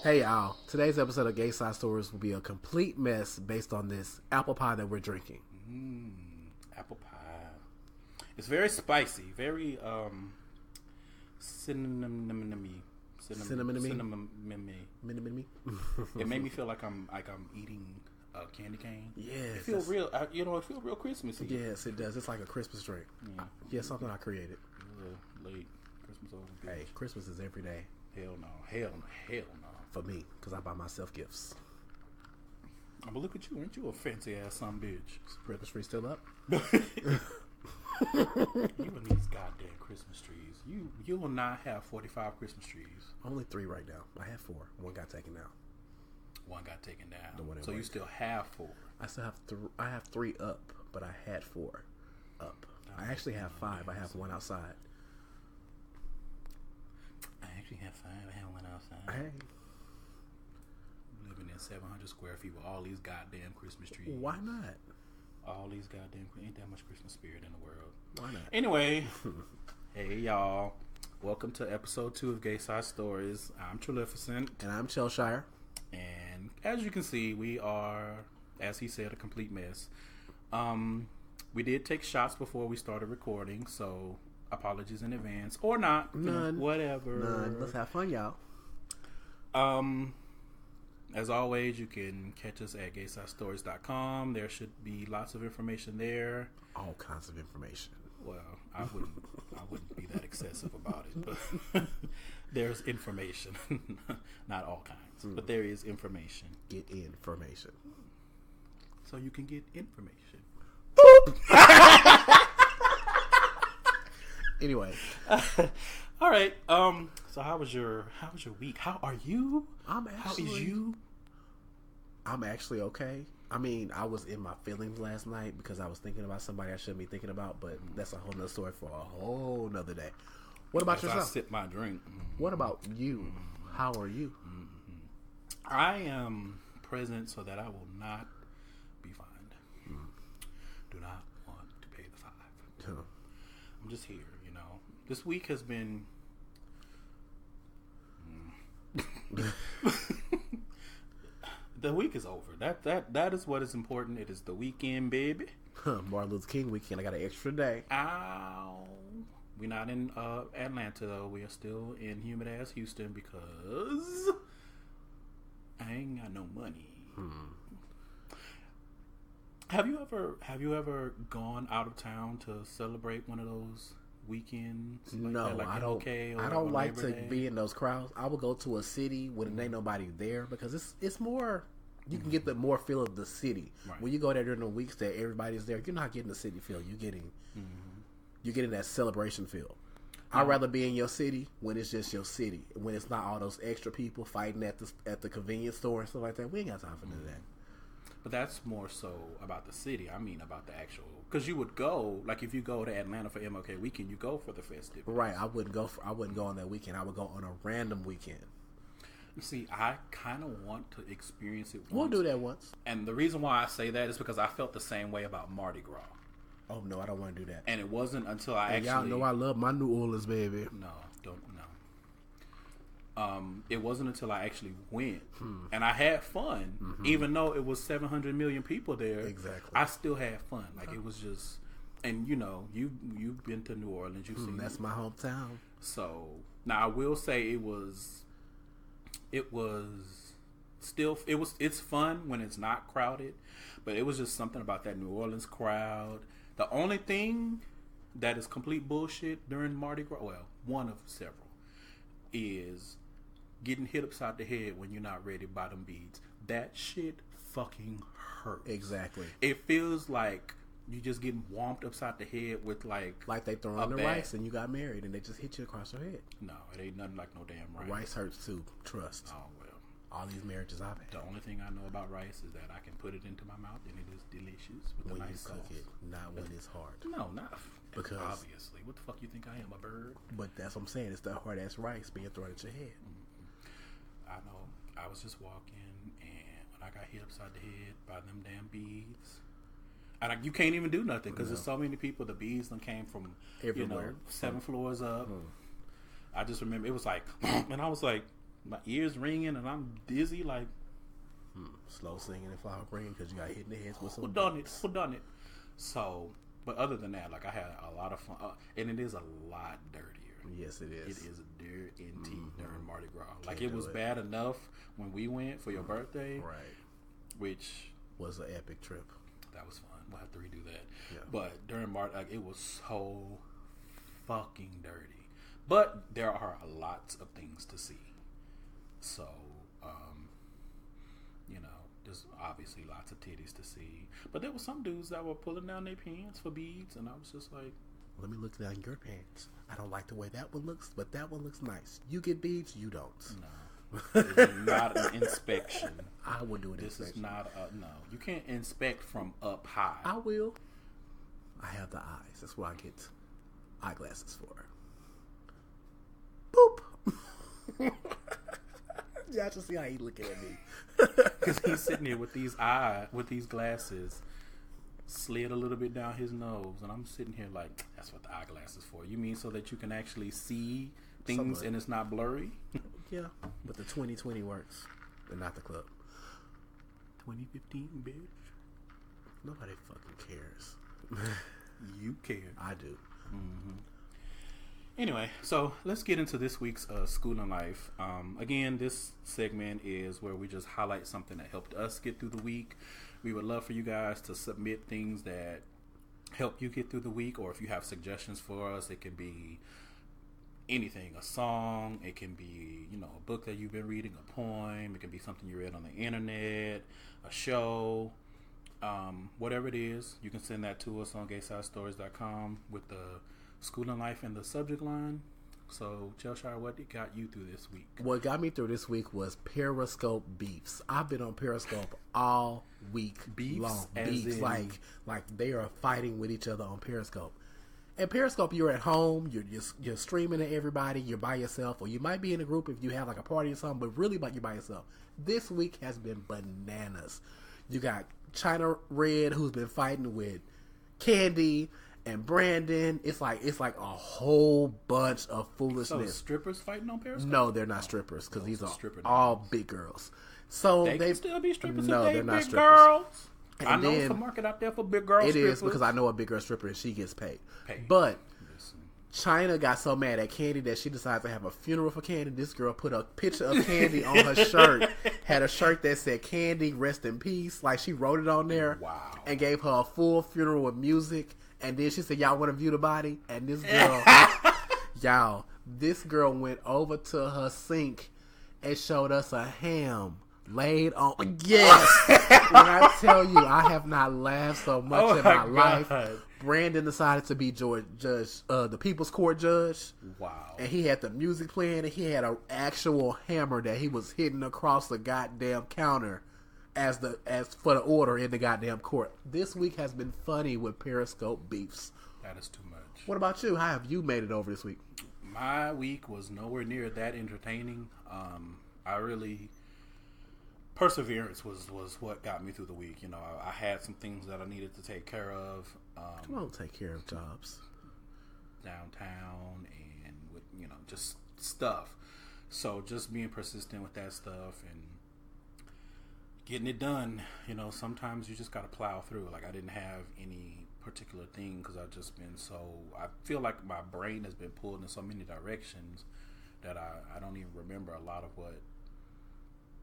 Hey y'all, today's episode of Gay Side Stories will be a complete mess based on this apple pie that we're drinking. Apple pie. It's very spicy, very cinnamon-y. It made me feel like I'm eating a candy cane. Yes. It feels real. It feels real Christmassy. Yes, it does. It's like a Christmas drink. Yeah, something I created. Late Christmas over. Hey, Christmas is every day. Hell no. For me, because I buy myself gifts. But look at you. Aren't you a fancy ass son bitch? Christmas tree still up? You and these goddamn Christmas trees. You will not have 45 Christmas trees. Only 3 right now. I have 4. One got taken down. One got taken down. So you still have 4. I still have I have 3 up, but I had 4 up. I actually have 5. I have 1 outside. I actually have 5. I have 1 outside. Hey. Living in 700 square feet with all these goddamn Christmas trees. Why not? All these goddamn... Ain't that much Christmas spirit in the world. Why not? Anyway. Hey, y'all. Welcome to episode 2 of Gay Side Stories. I'm Trillificent. And I'm Chelshire. And as you can see, we are, as he said, a complete mess. We did take shots before we started recording, so apologies in advance. Or not. None. Whatever. None. Let's have fun, y'all. As always, you can catch us at gaysidestories.com. There should be lots of information there. All kinds of information. Well, I wouldn't be that excessive about it, but there's information. Not all kinds, but there is information. Get information. So you can get information. Anyway. All right. So how was your week? How are you? How is you? I'm actually okay. I mean, I was in my feelings last night because I was thinking about somebody I shouldn't be thinking about, but that's a whole nother story for a whole nother day. What about yourself? I sip my drink. What about you? How are you? I am present so that I will not be fined. Do not want to pay the $5. I'm just here, you know. This week has been... The week is over. That is what is important. It is the weekend, baby. Martin Luther King weekend. I got an extra day. Ow. We're not in Atlanta though. We are still in humid ass Houston because I ain't got no money. Have you ever gone out of town to celebrate one of those weekends? No, like I don't. I don't like to be in those crowds. I would go to a city when there ain't nobody there because it's more. You can get the more feel of the city when you go there during the weeks that everybody's there. You're not getting the city feel. You're getting that celebration feel. I'd rather be in your city when it's just your city, when it's not all those extra people fighting at the convenience store and stuff like that. We ain't got time for none of that. But that's more so about the city. I mean about the actual... Because you would go... Like, if you go to Atlanta for MLK weekend, you go for the festivities. Right. I wouldn't go on that weekend. I would go on a random weekend. You see, I kind of want to experience it once. We'll do that once. And the reason why I say that is because I felt the same way about Mardi Gras. Oh, no, I don't want to do that. And it wasn't until I y'all know I love my New Orleans, baby. No. It wasn't until I actually went and I had fun, even though it was 700 million people there. Exactly, I still had fun. Like it was just, and you know, you've been to New Orleans, you've seen that's my hometown. So now I will say it's fun when it's not crowded, but it was just something about that New Orleans crowd. The only thing that is complete bullshit during Mardi Gras, well, one of several, is getting hit upside the head when you're not ready by them beads. That shit fucking hurts. Exactly. It feels like you just getting whomped upside the head with like they throw on the rice and you got married and they just hit you across your head. No, it ain't nothing like no damn rice. Rice hurts too. Trust. Oh well. All these marriages I've had. The only thing I know about rice is that I can put it into my mouth and it is delicious with when a nice sauce. It, not when it's hard. No, not because obviously. What the fuck you think I am, a bird? But that's what I'm saying. It's the hard ass rice being thrown at your head. I know. I was just walking and when I got hit upside the head by them damn bees, and you can't even do nothing because there's so many people. The bees done came from everywhere, 7 floors up. I just remember it was like, and I was like, my ears ringing and I'm dizzy. Like slow singing and flower ringing because you got hit in the head with some. Who done it? So, but other than that, like I had a lot of fun, and it is a lot dirtier. Yes, it is. It is dirty during Mardi Gras. Like it was bad enough when we went for your birthday, right? Which was an epic trip. That was fun. We'll have to redo that. Yeah. But during Mardi, like it was so fucking dirty. But there are lots of things to see. So, you know, there's obviously lots of titties to see. But there were some dudes that were pulling down their pants for beads, and I was just like, let me look down your pants. I don't like the way that one looks, but that one looks nice. You get beads, you don't. No. This is not an inspection. I will do an inspection. This is not no. You can't inspect from up high. I will. I have the eyes. That's what I get eyeglasses for. Boop. Y'all just see how he looking at me. Because he's sitting here with these glasses slid a little bit down his nose, and I'm sitting here like, that's what the eyeglasses for. You mean so that you can actually see things and it's not blurry? Yeah, but the 2020 works, but not the club. 2015, bitch. Nobody fucking cares. You care. I do. Mm-hmm. Anyway, so let's get into this week's School and Life. Again, this segment is where we just highlight something that helped us get through the week. We would love for you guys to submit things that help you get through the week, or if you have suggestions for us, it can be anything, a song, it can be, you know, a book that you've been reading, a poem, it can be something you read on the internet, a show, whatever it is. You can send that to us on gaysidestories.com with the School and Life in the subject line. So, Chelshire, what got you through this week? What got me through this week was Periscope beefs. I've been on Periscope all week long. Beefs, like they are fighting with each other on Periscope. And Periscope, you're at home, you're streaming to everybody, you're by yourself, or you might be in a group if you have like a party or something, but really you're by yourself. This week has been bananas. You got China Red, who's been fighting with Candy and Brandon. It's like a whole bunch of foolishness. So strippers fighting on Periscope? No, they're not strippers because these are all big girls. So they can still be strippers. No, if they're not big strippers. Girls. And I know it's a market out there for big girl strippers. It is, because I know a big girl stripper and she gets paid. But China got so mad at Candy that she decided to have a funeral for Candy. This girl put a picture of Candy on her shirt. Had a shirt that said Candy, rest in peace. Like she wrote it on there. Wow. And gave her a full funeral with music. And then she said, y'all want to view the body? And this girl, this girl went over to her sink and showed us a ham laid on. Yes. When I tell you, I have not laughed so much in my life. Brandon decided to be the People's Court judge. Wow. And he had the music playing, and he had an actual hammer that he was hitting across the goddamn counter as for the order in the goddamn court. This week has been funny with Periscope beefs. That is too much. What about you? How have you made it over this week? My week was nowhere near that entertaining. Perseverance was what got me through the week. You know, I had some things that I needed to take care of. Come on, take care of jobs downtown and with, you know, just stuff. So just being persistent with that stuff and getting it done. You know, sometimes you just got to plow through. Like I didn't have any particular thing because I've just been I feel like my brain has been pulled in so many directions that I don't even remember a lot of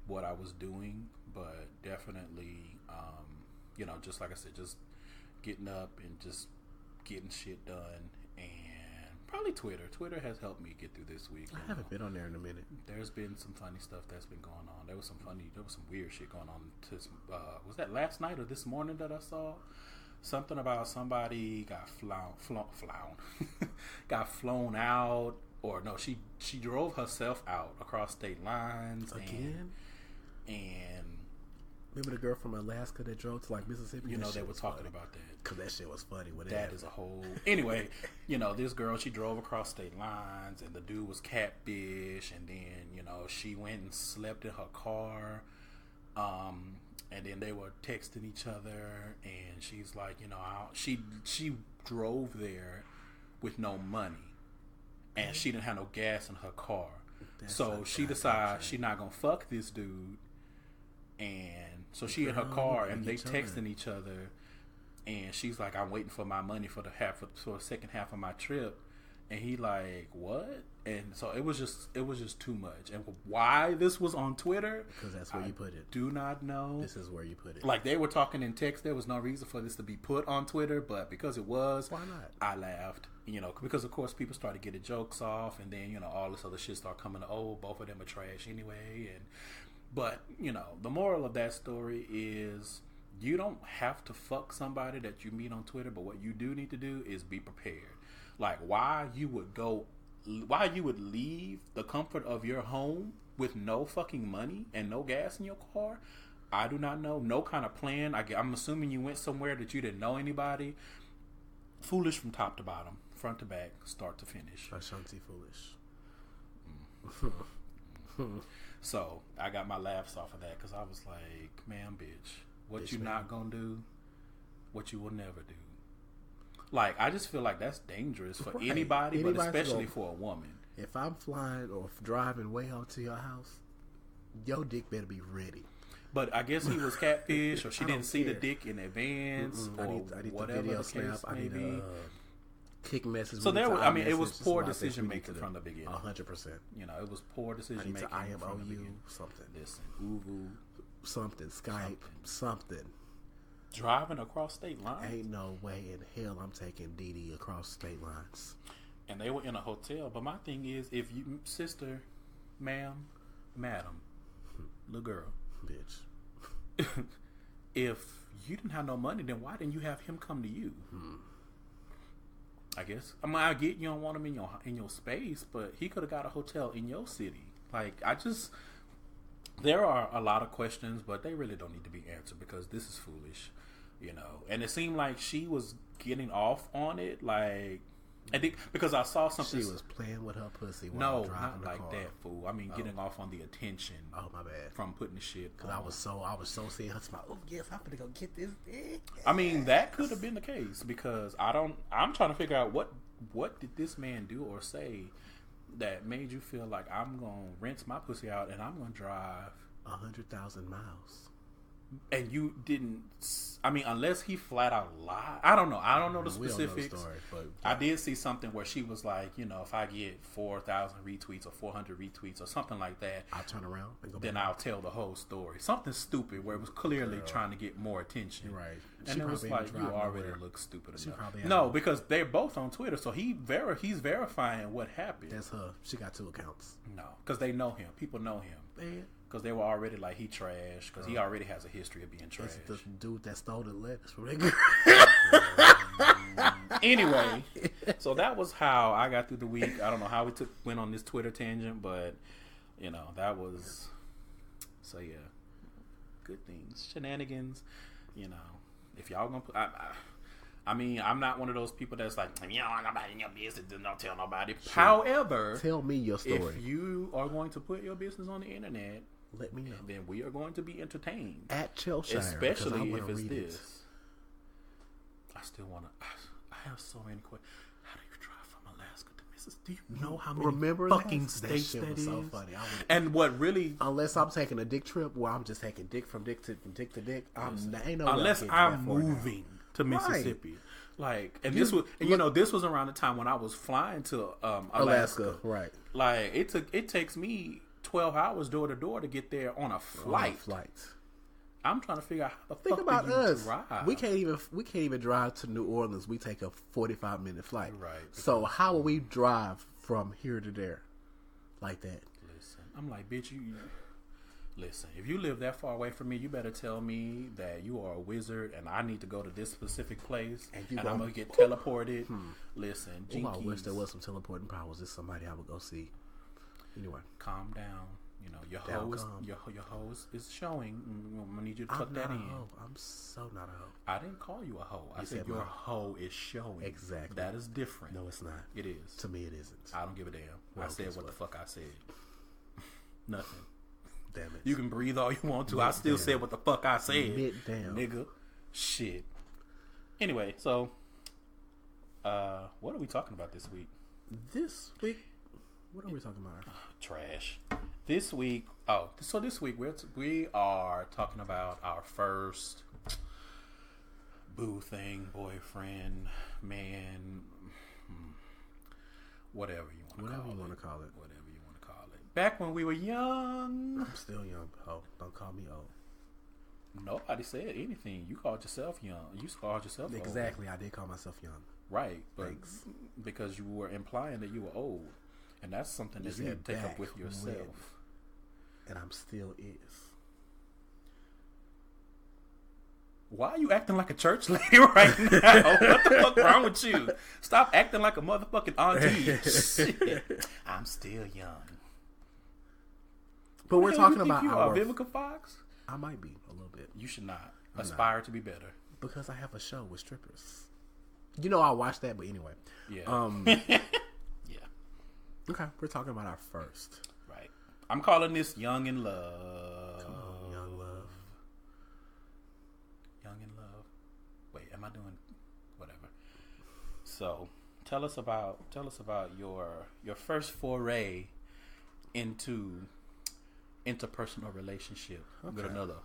what I was doing, but definitely, you know, just like I said, just getting up and just getting shit done, and probably Twitter. Twitter has helped me get through this week. I haven't been on there in a minute. There's been some funny stuff that's been going on. There was some weird shit going on. Was that last night or this morning that I saw? Something about somebody got got flown out, or no, she drove herself out across state lines again. And remember the girl from Alaska that drove to like Mississippi? You know, they were talking about that. Because that shit was funny. That is a whole... Anyway, you know, this girl, she drove across state lines, and the dude was catfish, and then, you know, she went and slept in her car, and then they were texting each other, and she's like, you know, she drove there with no money, and she didn't have no gas in her car. So she decides she's not gonna fuck this dude, and so she in her car and they texting each other, and she's like, "I'm waiting for my money for the second half of my trip," and he like, "What?" And so it was just too much. And why this was on Twitter? Because that's where you put it. Do not know. This is where you put it. Like they were talking in text. There was no reason for this to be put on Twitter, but because it was, why not? I laughed. Because of course people started getting jokes off, and then all this other shit started coming. Oh, both of them are trash anyway. But the moral of that story is you don't have to fuck somebody that you meet on Twitter, but what you do need to do is be prepared. Like why you would leave the comfort of your home with no fucking money and no gas in your car, I do not know. No kind of plan. I'm assuming you went somewhere that you didn't know anybody. Foolish from top to bottom, front to back, start to finish. Ashanti foolish. So I got my laughs off of that because I was like, man, bitch, what you not gonna do, what you will never do. Like, I just feel like that's dangerous for anybody, but especially for a woman. If I'm flying or driving way out to your house, your dick better be ready. But I guess he was catfish, or she didn't see the dick in advance, or I need whatever the video the snap. case I need be. a kick message. So it was poor decision making from the beginning. 100%. It was poor decision making. I need to from the IMO beginning. something. Listen, Uvu, something, Skype, something. Driving across state lines. Ain't no way in hell I'm taking Dee across state lines. And they were in a hotel. But my thing is, if you, sister, ma'am, madam, little girl, bitch, if you didn't have no money, then why didn't you have him come to you? I guess. I mean, I get you don't want him in your space, but he could have got a hotel in your city. Like, there are a lot of questions, but they really don't need to be answered because this is foolish, And it seemed like she was getting off on it, like, I think because I saw something. She was playing with her pussy while driving not the like car. That, fool. I mean, getting off on the attention. Oh, my bad. From putting the shit. Because I was so seeing her smile. Oh yes, I'm gonna go get this dick. I mean, that could have been the case because I'm trying to figure out what did this man do or say that made you feel like I'm gonna rinse my pussy out and I'm gonna drive 100,000 miles. And you didn't. I mean, unless he flat out lied. I don't know. I don't know the specifics. Don't know the story, but I did see something where she was like, if I get 4,000 retweets or 400 retweets or something like that, I'll turn around and go then back. I'll tell the whole story. Something stupid where it was clearly trying to get more attention. Right. And it was like, you already look stupid enough. No, because they're both on Twitter, so he's verifying what happened. That's her. She got 2 accounts. No, because they know him. People know him. Man. Because they were already like, he trash. Because he already has a history of being trash. That's the dude that stole the letters from that girl. Anyway, so that was how I got through the week. I don't know how we went on this Twitter tangent, but, that was... So, yeah. Good things. Shenanigans. If y'all gonna put... I mean, I'm not one of those people that's like, you don't want nobody in your business, don't tell nobody. Sure. However... Tell me your story. If you are going to put your business on the internet... Let me know. Then we are going to be entertained. At Chelshire. Especially if it's this. I still want to... I have so many questions. How do you drive from Alaska to Mississippi? Do you know how many fucking states that is? So funny. And what really... Unless I'm taking a dick trip where I'm just taking dick from dick to dick. Unless I'm moving to Mississippi. Like, and this was... this was around the time when I was flying to Alaska. Right. Like, it takes me 12 hours door to door to get there on a flight. I'm trying to figure out how the Think fuck about do you us. drive. We can't even drive to New Orleans. We take a 45-minute flight. Right. So how will we drive from here to there like that? Listen, I'm like, bitch, listen, if you live that far away from me, you better tell me that you are a wizard and I need to go to this specific place and I'm going to get teleported. Listen, I wish there was some teleporting powers. It's somebody I would go see. Anyway, calm down. Your hose is showing. I'm gonna need you to tuck that in. I'm so not a hoe. I didn't call you a hoe. I said your hoe is showing. Exactly. That is different. No, it's not. It is. To me, it isn't. I don't give a damn. Well, I said what the fuck I said. Nothing. Damn it. You can breathe all you want to. I still said what the fuck I said. Damn. Nigga. Shit. Anyway, so what are we talking about this week? This week What are we talking about? Trash. This week, this week we are talking about our first boo thing, boyfriend, man, whatever you want to call it. Whatever you want to call it. Back when we were young. I'm still young. Oh, don't call me old. Nobody said anything. You called yourself young. You called yourself old. Exactly. I did call myself young. Right. But Thanks. because you were implying that you were old. And that's something that you need to take up with yourself. And I'm still is. Why are you acting like a church lady right now? What the fuck wrong with you? Stop acting like a motherfucking auntie. Shit. I'm still young. But we're talking about our Vivica Fox? I might be a little bit. You should not aspire to be better. Because I have a show with strippers. You know I watched that, but anyway. Yeah. Yeah. Okay, we're talking about our first. Right. I'm calling this Young in Love. Come on, young love. Young in Love. Wait, am I doing whatever? So, tell us about your first foray into interpersonal relationship with another.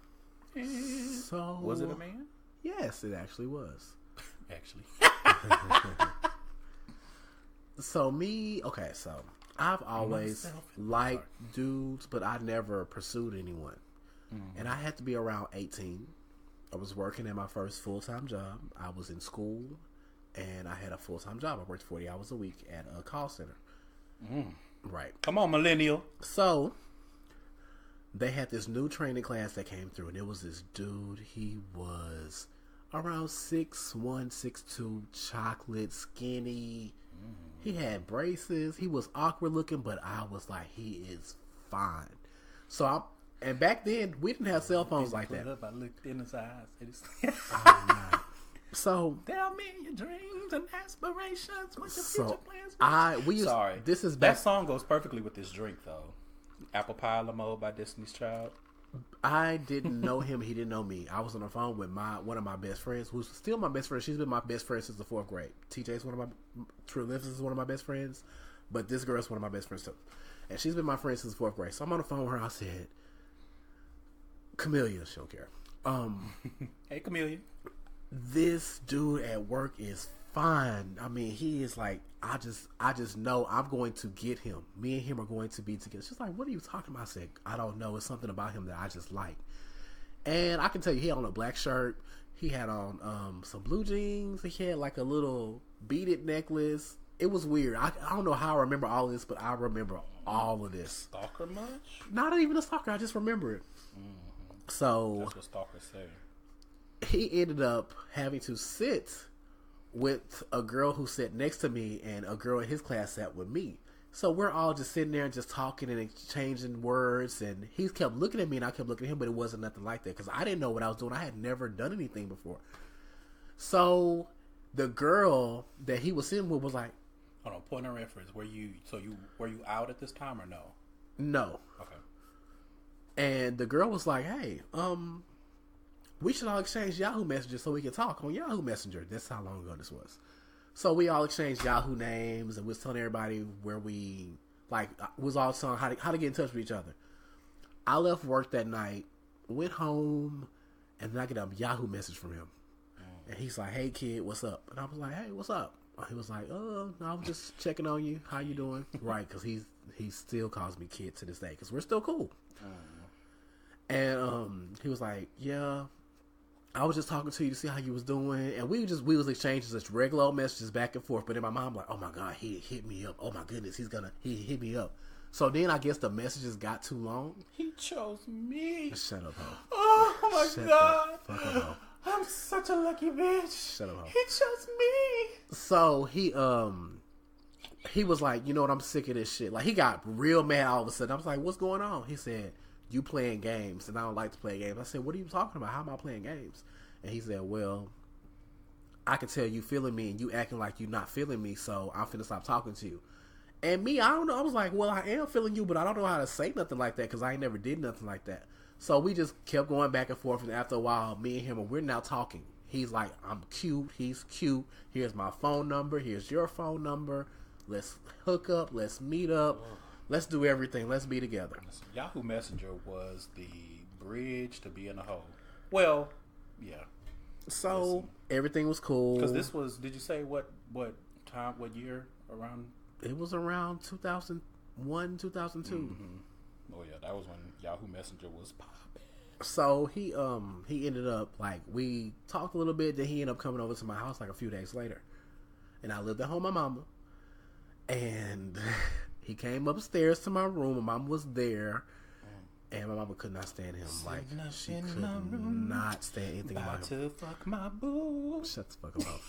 So, was it a man? Yes, it actually was. Actually. So I've always liked dudes, but I never pursued anyone. Mm-hmm. And I had to be around 18. I was working at my first full-time job. I was in school, and I had a full-time job. I worked 40 hours a week at a call center. Mm. Right. Come on, millennial. So they had this new training class that came through, and it was this dude. He was around 6'1", 6'2", chocolate, skinny. He had braces. He was awkward looking, but I was like, he is fine. And back then, we didn't have cell phones like that. I looked in his eyes. So tell me your dreams and aspirations. What's your future plans? Sorry, this is back. That song goes perfectly with this drink, though. Apple Pie Limo by Destiny's Child. I didn't know him. He didn't know me. I was on the phone with one of my best friends, who's still my best friend. She's been my best friend since the 4th grade. TJ's Trillificent is one of my best friends, but this girl's one of my best friends too. And she's been my friend since the 4th grade. So I'm on the phone with her. I said, Camellia, she don't care. Hey, Camellia. This dude at work is fine. I mean, he is like, I just know I'm going to get him. Me and him are going to be together. She's like, what are you talking about? I said, I don't know. It's something about him that I just like. And I can tell you, he had on a black shirt. He had on some blue jeans. He had like a little beaded necklace. It was weird. I don't know how I remember all of this, but I remember all of this. Stalker much? Not even a stalker. I just remember it. Mm-hmm. So that's what stalkers say. He ended up having to sit with a girl who sat next to me, and a girl in his class sat with me. So we're all just sitting there and just talking and exchanging words, and he kept looking at me and I kept looking at him, but it wasn't nothing like that because I didn't know what I was doing. I had never done anything before. So the girl that he was sitting with was like, hold on, point of reference. Were you out at this time or no? No. Okay. And the girl was like, hey, we should all exchange Yahoo messages so we can talk on Yahoo Messenger. That's how long ago this was. So we all exchanged Yahoo names, and we was telling everybody where we, was all telling how to get in touch with each other. I left work that night, went home, and then I get a Yahoo message from him. And he's like, hey, kid, what's up? And I was like, hey, what's up? He was like, no, I was just checking on you. How you doing? Right, because he still calls me kid to this day, because we're still cool. And he was like, yeah, I was just talking to you to see how you was doing, and we was exchanging such regular old messages back and forth. But in my mind, I'm like, oh my god, he hit me up. Oh my goodness, he hit me up. So then I guess the messages got too long. He chose me. Shut up, ho. Oh my god. Fuck up, ho. I'm such a lucky bitch. Shut up, ho. He chose me. So he was like, you know what, I'm sick of this shit. Like, he got real mad all of a sudden. I was like, what's going on? He said, you playing games, and I don't like to play games. I said, what are you talking about? How am I playing games? And he said, well, I can tell you feeling me, and you acting like you not feeling me, so I'm finna stop talking to you. And me, I don't know. I was like, well, I am feeling you, but I don't know how to say nothing like that because I ain't never did nothing like that. So we just kept going back and forth, and after a while, me and him, we're now talking. He's like, I'm cute. He's cute. Here's my phone number. Here's your phone number. Let's hook up. Let's meet up. Let's do everything. Let's be together. Yahoo Messenger was the bridge to be in a hole. Well, yeah. So everything was cool. Because this was, did you say what time, what year around? It was around 2001, 2002. Mm-hmm. Oh yeah, that was when Yahoo Messenger was popping. So he ended up, like, we talked a little bit. Then he ended up coming over to my house like a few days later, and I lived at home with my mama. And he came upstairs to my room. My mama was there. And my mama could not stand him. Like, she could not stand anything about him. To fuck my boo. Shut the fuck up.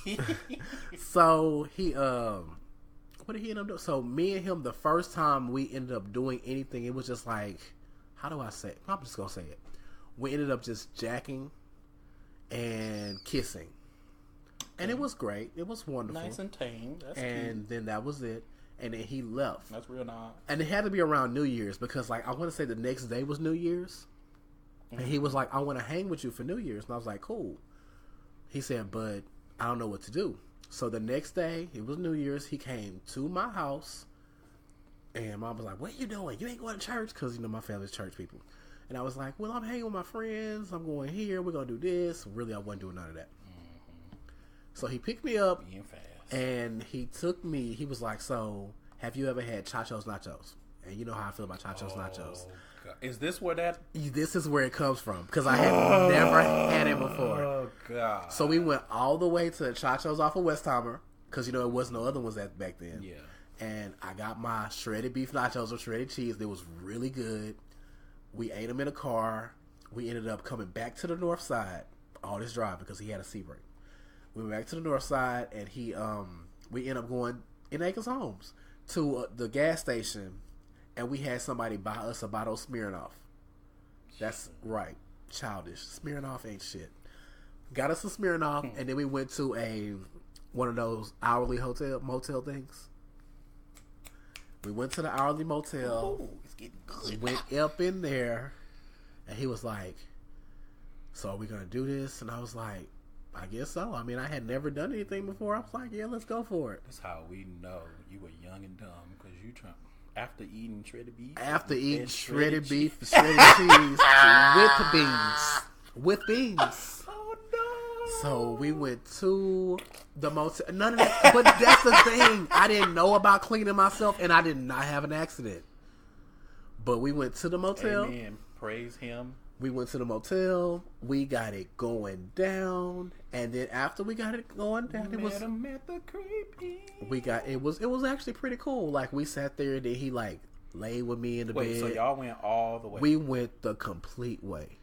So he, what did he end up doing? So me and him, the first time we ended up doing anything, it was just like, how do I say it? I'm just gonna say it. We ended up just jacking and kissing, and it was great. It was wonderful, nice and tame. That's and cute. then that was it. And then he left. That's real nice. And it had to be around New Year's because, like, I want to say the next day was New Year's. Mm-hmm. And he was like, I want to hang with you for New Year's. And I was like, cool. He said, but I don't know what to do. So the next day, it was New Year's. He came to my house. And Mom was like, what are you doing? You ain't going to church? Because, you know, my family's church people. And I was like, well, I'm hanging with my friends. I'm going here. We're going to do this. Really, I wasn't doing none of that. Mm-hmm. So he picked me up. Being fast. And he took me, he was like, so, have you ever had Chacho's Nachos? And you know how I feel about Chacho's Nachos. God. Is this where that... This is where it comes from. Because I had never had it before. Oh, God. So we went all the way to Chacho's off of Westheimer. Because, you know, it was no other ones back then. Yeah. And I got my shredded beef nachos with shredded cheese. They was really good. We ate them in a car. We ended up coming back to the north side. All this drive because he had a Sebring. We went back to the north side, and we ended up going in Acres Homes to the gas station, and we had somebody buy us a bottle of Smirnoff. That's right, childish. Smirnoff ain't shit. Got us a Smirnoff, and then we went to one of those hourly motel things. We went to the hourly motel. Oh, it's getting good. We went up in there, and he was like, "So are we gonna do this?" And I was like, I guess so. I mean, I had never done anything before. I was like, yeah, let's go for it. That's how we know you were young and dumb because you trying after eating shredded beef. After eating shredded beef, shredded cheese with beans. Oh no! So we went to the motel. None of that. But that's the thing. I didn't know about cleaning myself, and I did not have an accident. But we went to the motel. Amen. Praise him. We went to the motel. We got it going down, and then after we got it going down, it was it was actually pretty cool. Like we sat there, and then he like laid with me in the bed. So y'all went all the way. We went the complete way.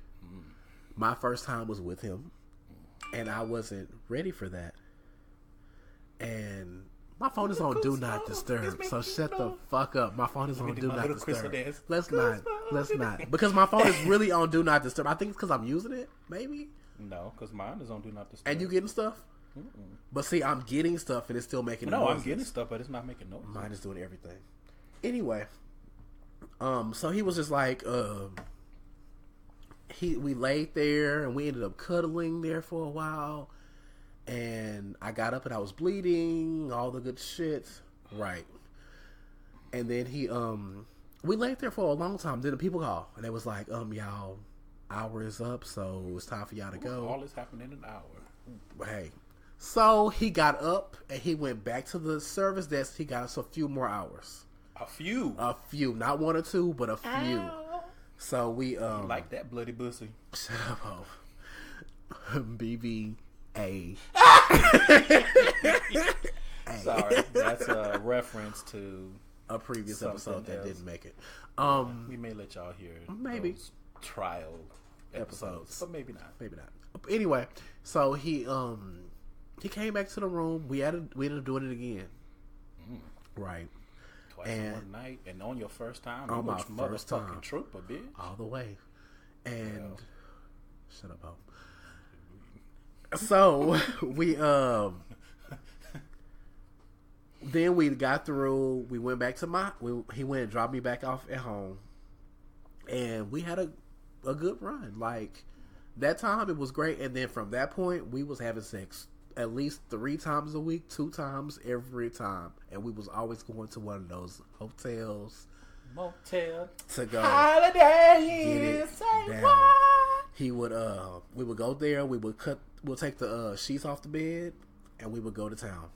My first time was with him, and I wasn't ready for that. And my phone is on Do Not Disturb, so shut the fuck up. My phone is on Do Not Disturb. Let's not. Because my phone is really on Do Not Disturb. I think it's because I'm using it, maybe. No, because mine is on Do Not Disturb. And you getting stuff? Mm-mm. But see, I'm getting stuff and it's still making noise. No, I'm getting stuff, but it's not making noise. Mine is doing everything. Anyway, so he was just like, we laid there and we ended up cuddling there for a while. And I got up and I was bleeding, all the good shit. Right. And then we laid there for a long time. Then the people called and they was like, y'all, hour is up, so it's time for y'all to go. All this happened in an hour. Hey. So he got up and he went back to the service desk. He got us a few more hours. A few? A few. Not one or two, but a few. Ow. So we like that bloody pussy. Shut up, BB. Sorry, that's a reference to a previous episode that didn't make it. We may let y'all hear maybe those trial episodes, but maybe not. Maybe not. Anyway, so he came back to the room. We ended up doing it again. Right. Twice in one night, and on your first time, on my first time, trooper, bitch, all the way. And shut up, Hope. So we then we got through. We went back to he went and dropped me back off at home, and we had a good run. Like that time, it was great. And then from that point, we was having sex at least 3 times a week, 2 times every time, and we was always going to one of those hotels, motel to go holiday. Get it down. He would we would go there. We'll take the sheets off the bed, and we would go to town.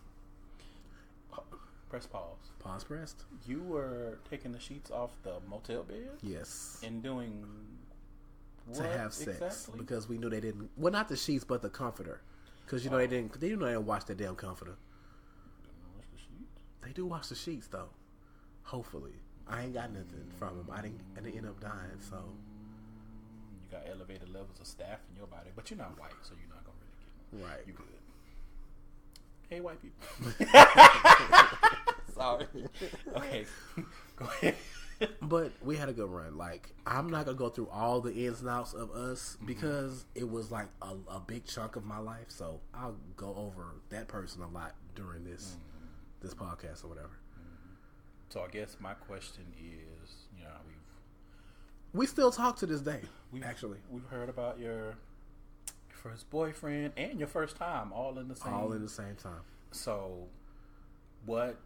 Press pause. Pause pressed. You were taking the sheets off the motel bed? Yes. And doing what to have sex exactly? Because we knew they didn't. Well, not the sheets, but the comforter. Because they didn't. They didn't wash that damn comforter. Didn't wash the sheets? They do wash the sheets though. Hopefully, I ain't got nothing from them. I didn't end up dying. So you got elevated levels of staph in your body, but you're not white, so you're not gonna really get them. Right. You good? Hey, white people. Sorry. Okay, go ahead. But we had a good run. Like, I'm not gonna go through all the ins and outs of us because it was like a big chunk of my life. So I'll go over that person a lot during this podcast or whatever. So I guess my question is, we still talk to this day. we've heard about your first boyfriend and your first time all in the same time. So what?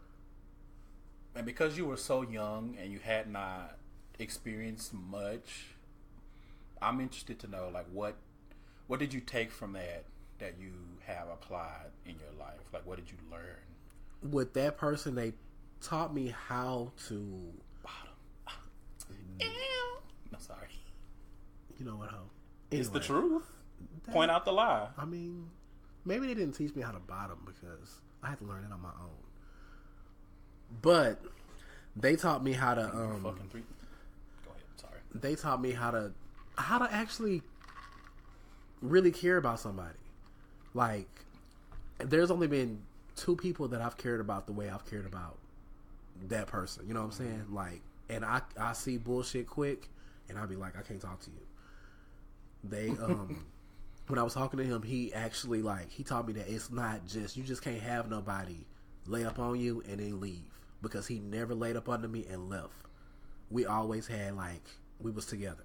And because you were so young and you had not experienced much, I'm interested to know, like, what did you take from that you have applied in your life? Like, what did you learn? With that person, they taught me how to bottom. No, sorry. You know what, ho? Anyway, it's the truth. Point out the lie. I mean, maybe they didn't teach me how to bottom because I had to learn it on my own. But they taught me how to fucking three. Go ahead. Sorry. They taught me how to actually really care about somebody. Like, there's only been 2 people that I've cared about the way I've cared about that person. You know what I'm saying? Like, and I see bullshit quick, and I'll be like, I can't talk to you. They when I was talking to him, he actually, like, he taught me that it's not just, you just can't have nobody lay up on you and then leave. Because he never laid up under me and left. We always had, like, we was together.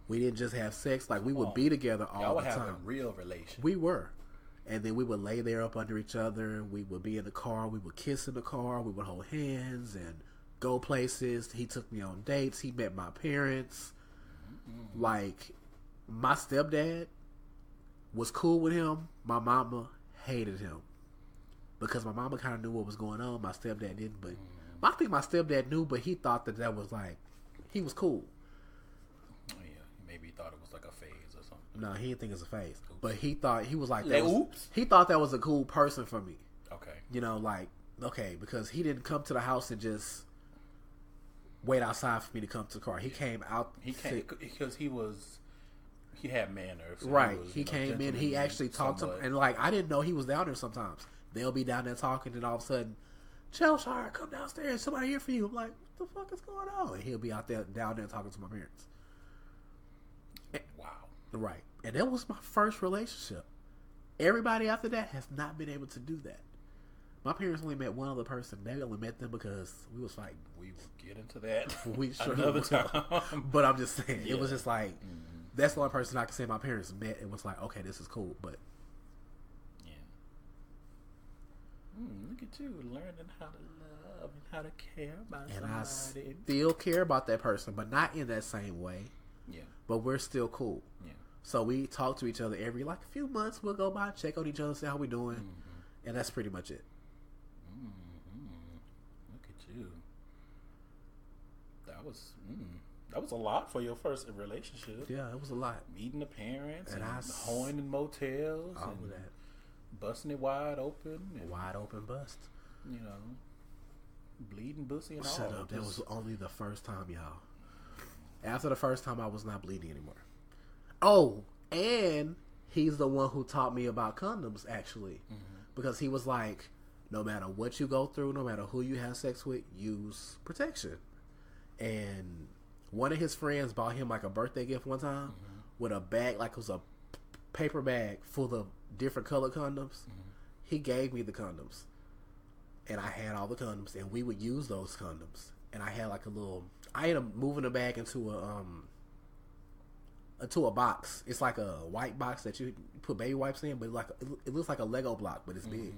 We didn't just have sex. Like, we would be together all the time. Y'all would have a real relation. We were. And then we would lay there up under each other. We would be in the car. We would kiss in the car. We would hold hands and go places. He took me on dates. He met my parents. Like, my stepdad was cool with him. My mama hated him. Because my mama kind of knew what was going on. My stepdad didn't. But I think my stepdad knew, but he thought that was like, he was cool. Oh, yeah. Maybe he thought it was like a phase or something. No, he didn't think it was a phase. Oops. But he thought, he was like, oops. He thought that was a cool person for me. Okay. You know, like, okay, because he didn't come to the house and just wait outside for me to come to the car. He came out. He came because he had manners. Right. He came in. He actually talked to him. And, like, I didn't know he was down there sometimes. They'll be down there talking, and all of a sudden, Chelshire, come downstairs. Somebody here for you. I'm like, what the fuck is going on? And he'll be out there, down there talking to my parents. Wow. Right. And that was my first relationship. Everybody after that has not been able to do that. My parents only met one other person. They only met them because we was fighting. We will get into that we sure another will. time. But I'm just saying, it was just like, that's the only person I can say my parents met and was like, okay, this is cool. But look at you learning how to love and how to care about somebody. I still care about that person, but not in that same way. Yeah. But we're still cool. Yeah. So we talk to each other every, like, a few months. We'll go by, check on each other, see how we doing. And that's pretty much it. Look at you. That was a lot for your first relationship. Yeah, it was a lot. Meeting the parents and hoeing in motels. All and of that. Busting it wide open. And, wide open bust. You know, bleeding pussy and all. Shut up. That was only the first time, y'all. After the first time, I was not bleeding anymore. Oh, and he's the one who taught me about condoms, actually. Because he was like, no matter what you go through, no matter who you have sex with, use protection. And one of his friends bought him, like, a birthday gift one time with a bag, like it was a paper bag full of different colored condoms. He gave me the condoms. And I had all the condoms, and we would use those condoms. And I had, like, I ended up moving the bag into to a box. It's like a white box that you put baby wipes in, but it looks like a Lego block, but it's big.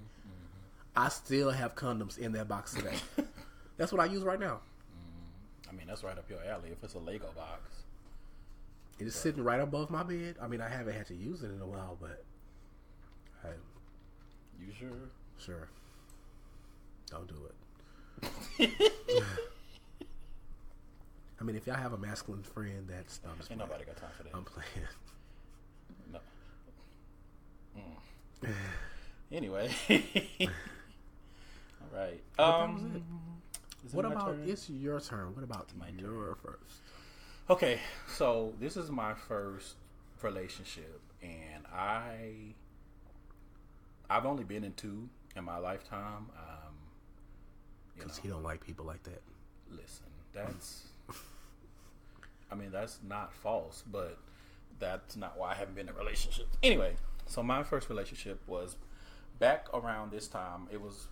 I still have condoms in that box today. That's what I use right now. I mean, that's right up your alley. If it's a Lego box, it is sitting right above my bed. I mean, I haven't had to use it in a while, but hey, you sure? Sure. Don't do it. I mean, if y'all have a masculine friend, that's ain't nobody got time for that. I'm playing. No. Anyway. All right. What about it's your turn? What about your first? Okay, so this is my first relationship, and I've only been in 2 in my lifetime. Because he don't like people like that. Listen, that's I mean, that's not false, but that's not why I haven't been in relationships. Anyway, so my first relationship was back around this time. It was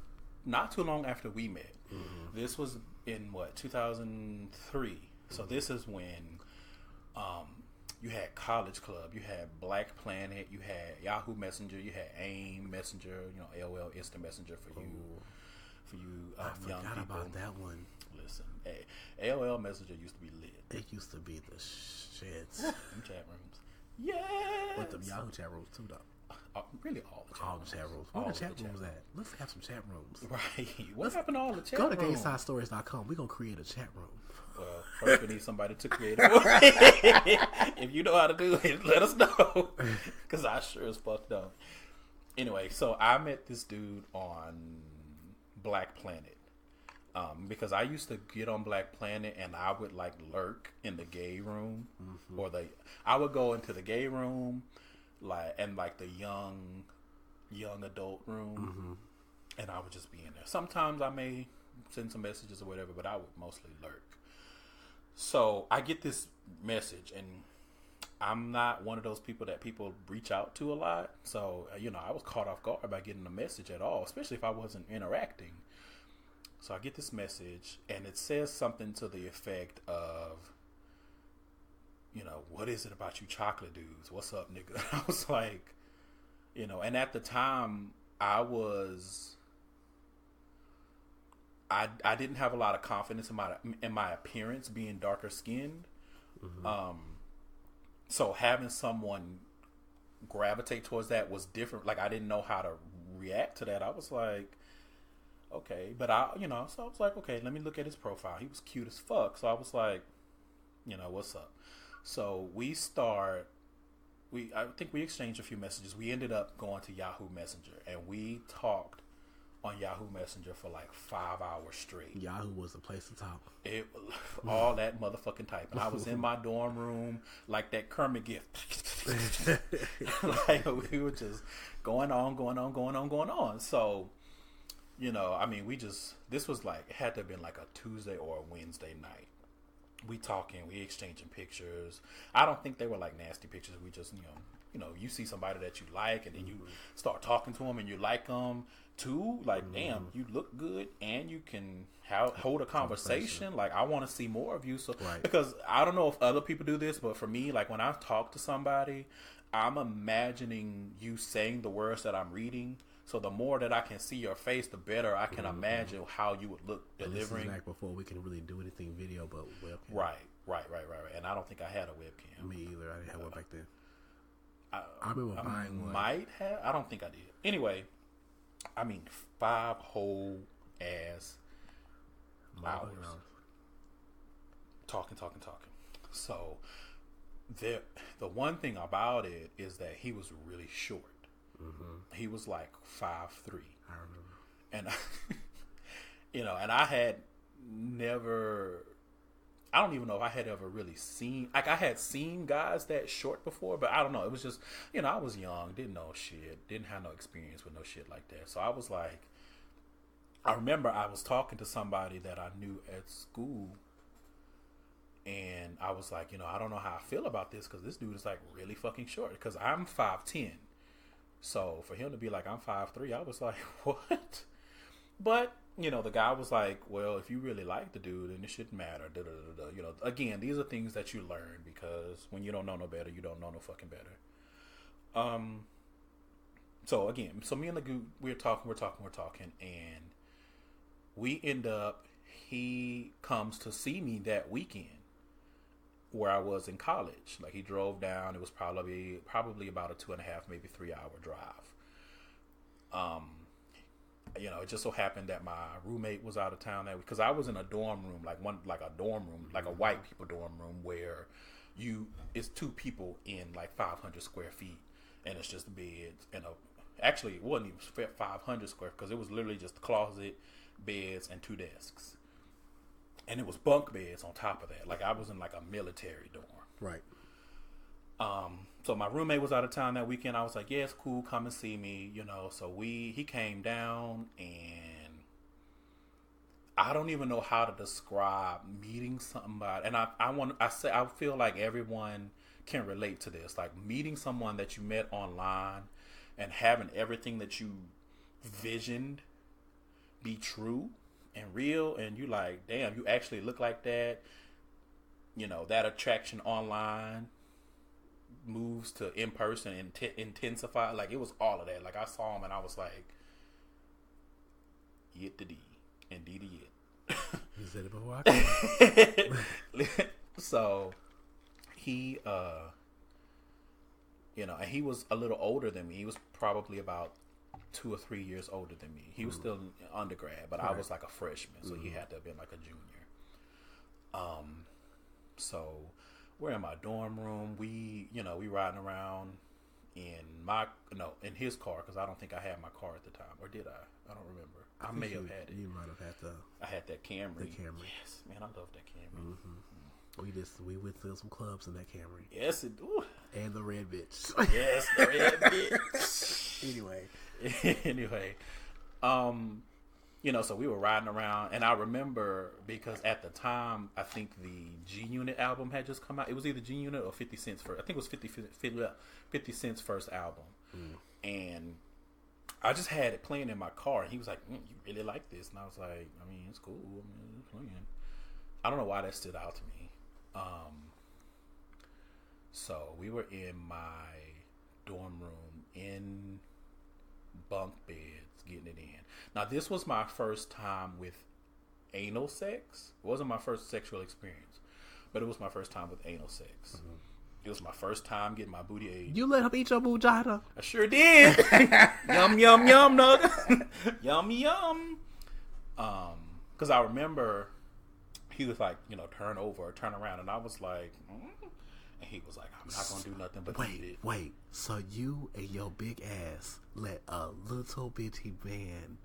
not too long after we met. Mm-hmm. This was in 2003. So this is when you had College Club, you had Black Planet, you had Yahoo Messenger, you had AIM Messenger, AOL Instant Messenger for you I young forgot people. about that one. Listen, AOL Messenger used to be lit. It used to be the shit. Them chat rooms. Yes. But the Yahoo chat rooms too, though. Really all the chat rooms. Where the chat rooms at? Let's have some chat rooms. Right. What happened to all the chat rooms? Go to GaySideStories.com. We're going to create a chat room. Well, first we need somebody to create it. If you know how to do it, let us know. Because I sure as fuck don't. Anyway, so I met this dude on Black Planet. Because I used to get on Black Planet and I would lurk in the gay room. Mm-hmm. Or I would go into the gay room the young adult room. Mm-hmm. And I would just be in there. Sometimes I may send some messages or whatever, but I would mostly lurk. So I get this message, and I'm not one of those people that people reach out to a lot. So, I was caught off guard by getting a message at all, especially if I wasn't interacting. So I get this message, and it says something to the effect of, what is it about you chocolate dudes? What's up, nigga? I was like, and at the time, I didn't have a lot of confidence in my appearance being darker skinned. Mm-hmm. So having someone gravitate towards that was different. I didn't know how to react to that. I was like, okay, but so I was like, okay, let me look at his profile. He was cute as fuck. So I was like, what's up? So I think we exchanged a few messages. We ended up going to Yahoo Messenger, and we talked on Yahoo Messenger for 5 hours straight. Yahoo was the place to talk. It all that motherfucking typing. I was in my dorm room like that Kermit gift. We were just going on. So, this was it had to have been a Tuesday or a Wednesday night. We talking, we exchanging pictures. I don't think they were nasty pictures. We just, you see somebody that you like, and then you start talking to them, and you like them too. Damn, you look good, and you can hold a conversation. I want to see more of you. So, right. Because I don't know if other people do this, but for me, when I talk to somebody, I'm imagining you saying the words that I'm reading. So the more that I can see your face, the better I can imagine how you would look delivering. And this is before we can really do anything video, but webcam. Right. And I don't think I had a webcam. Me either. I didn't have one back then. I remember buying one. Might have. I don't think I did. Anyway, 5 whole ass hours. Talking. So the one thing about it is that he was really short. Mm-hmm. He was 5'3". I remember. And and I had never, I don't even know if I had ever really seen, I had seen guys that short before, but I don't know. It was just, I was young, didn't know shit, didn't have no experience with no shit like that. So I was I remember I was talking to somebody that I knew at school, and I was like, I don't know how I feel about this, because this dude is really fucking short, because I'm 5'10". So for him to be I'm 5'3", I was like, what? But, the guy was like, well, if you really like the dude, then it shouldn't matter. Da, da, da, da. Again, these are things that you learn because when you don't know no better, you don't know no fucking better. So again, me and the dude, we're talking, and we end up, he comes to see me that weekend where I was in college. Like, he drove down. It was probably about a 2.5, maybe 3 hour drive. It just so happened that my roommate was out of town that week, because I was in a dorm room, like a dorm room, like a white people dorm room, where it's 2 people in like 500 square feet, and it's just beds and actually it wasn't even 500 square, because it was literally just a closet, beds, and 2 desks, and it was bunk beds on top of that. Like, I was in like a military dorm, right? So my roommate was out of town that weekend. I was like, yeah, it's cool. Come and see me, So he came down, and I don't even know how to describe meeting somebody. And I feel like everyone can relate to this. Like, meeting someone that you met online and having everything that you visioned be true and real. And you like, damn, you actually look like that. That attraction online moves to in person and intensify. Like, it was all of that. Like, I saw him and I was like, yet the D and D to yet. You said it before I could. So he and he was a little older than me. He was probably about 2 or 3 years older than me. He was still undergrad, but I was like a freshman, so he had to have been like a junior. So we're in my dorm room. We riding around in his car, because I don't think I had my car at the time, or did I? I don't remember. I may have had it. You might have had I had that Camry. The Camry. Yes, man, I love that Camry. Mm-hmm. We went to some clubs in that Camry. Yes, it do. And the red bitch. Yes, the red bitch. Anyway, so we were riding around, and I remember, because at the time, I think the G Unit album had just come out. It was either G Unit or 50 Cent's first. I think it was 50 Cent's first album. And I just had it playing in my car, and he was like, you really like this? And I was like, I mean, it's cool. I mean, it's playing. I don't know why that stood out to me. So we were in my dorm room in bunk beds, getting it in. Now, this was my first time with anal sex. It wasn't my first sexual experience, but it was my first time with anal sex. It was my first time getting my booty ate. You let him eat your vagina? I sure did. Yum, yum, yum, nugget. Yum, yum. Because I remember he was like, turn over or turn around. And I was like, And he was like, I'm not going to do nothing but eat it. Wait. So you and your big ass let a little bitty man